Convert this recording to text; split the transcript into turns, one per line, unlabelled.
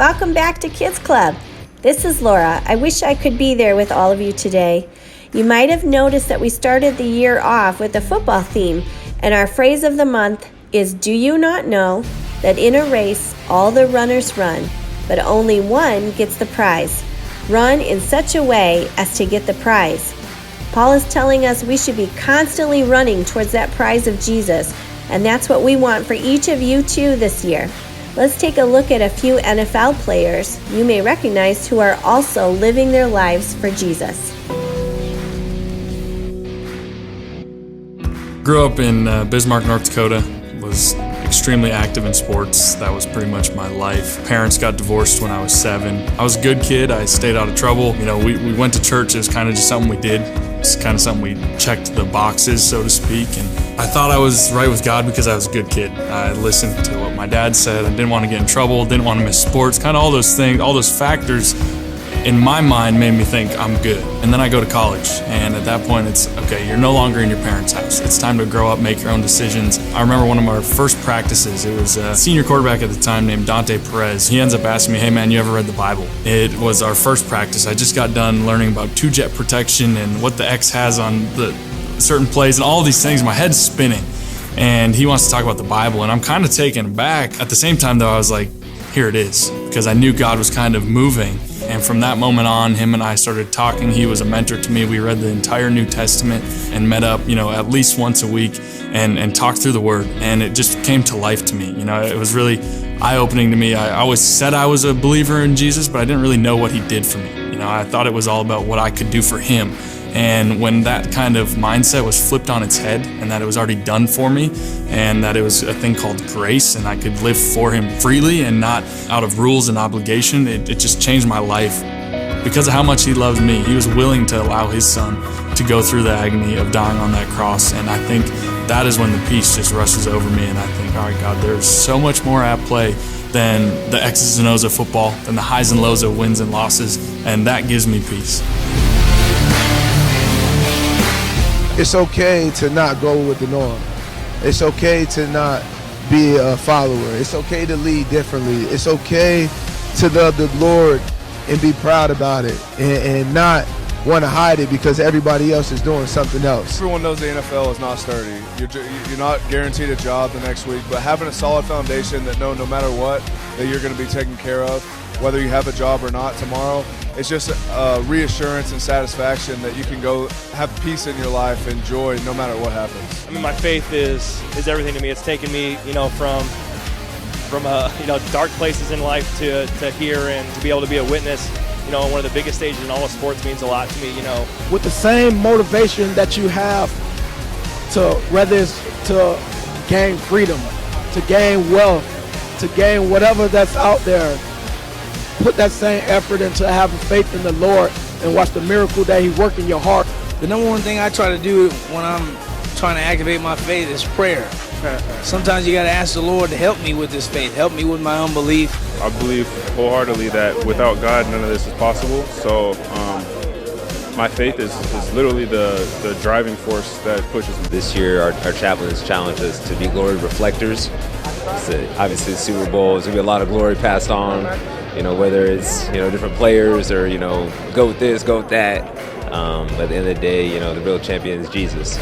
welcome back to Kids Club. This is Laura. I wish I could be there with all of you today. You might have noticed that we started the year off with a football theme, and our phrase of the month is, do you not know that in a race all the runners run, but only one gets the prize? Run in such a way as to get the prize. Paul is telling us we should be constantly running towards that prize of Jesus, and that's what we want for each of you too this year. Let's take a look at a few NFL players you may recognize who are also living their lives for Jesus.
Grew up in Bismarck, North Dakota, was extremely active in sports. That was pretty much my life. Parents got divorced when I was 7. I was a good kid. I stayed out of trouble. We went to church. It was kind of just something we did. It's kind of something we checked the boxes, so to speak. And I thought I was right with God because I was a good kid. I listened to what my dad said. I didn't want to get in trouble, didn't want to miss sports, kind of all those things, all those factors in my mind made me think I'm good. And then I go to college, and at that point it's, okay, you're no longer in your parents' house. It's time to grow up, make your own decisions. I remember one of our first practices, it was a senior quarterback at the time named Dante Perez. He ends up asking me, hey man, you ever read the Bible? It was our first practice. I just got done learning about two-jet protection and what the X has on the certain plays and all these things. My head's spinning, and he wants to talk about the Bible, and I'm kind of taken aback. At the same time though, I was like, here it is, because I knew God was kind of moving. And from that moment on, him and I started talking. He was a mentor to me. We read the entire New Testament and met up, at least once a week and talked through the Word. And it just came to life to me. It was really eye-opening to me. I always said I was a believer in Jesus, but I didn't really know what he did for me. I thought it was all about what I could do for him. And when that kind of mindset was flipped on its head, and that it was already done for me, and that it was a thing called grace, and I could live for him freely and not out of rules and obligation, it just changed my life. Because of how much he loves me, he was willing to allow his son to go through the agony of dying on that cross. And I think that is when the peace just rushes over me, and I think, all right, God, there's so much more at play than the X's and O's of football, than the highs and lows of wins and losses, and that gives me peace.
It's okay to not go with the norm. It's okay to not be a follower. It's okay to lead differently. It's okay to love the Lord and be proud about it and not want to hide it because everybody else is doing something else.
Everyone knows the NFL is not sturdy. You're not guaranteed a job the next week, but having a solid foundation that no matter what, that you're going to be taken care of, whether you have a job or not tomorrow, it's just a reassurance and satisfaction that you can go have peace in your life and joy no matter what happens.
I mean, my faith is everything to me. It's taken me, from dark places in life to here and to be able to be a witness. On one of the biggest stages in all of sports means a lot to me.
With the same motivation that you have to, whether it's to gain freedom, to gain wealth, to gain whatever that's out there. Put that same effort into having faith in the Lord and watch the miracle that he worked in your heart.
The number one thing I try to do when I'm trying to activate my faith is prayer. Sometimes you got to ask the Lord to help me with this faith, help me with my unbelief.
I believe wholeheartedly that without God, none of this is possible. So my faith is literally the driving force that pushes me.
This year, our chaplain has challenged us to be glory reflectors. So obviously, the Super Bowl, there's going to be a lot of glory passed on. Whether it's, different players or, go with this, go with that. But at the end of the day, the real champion is Jesus.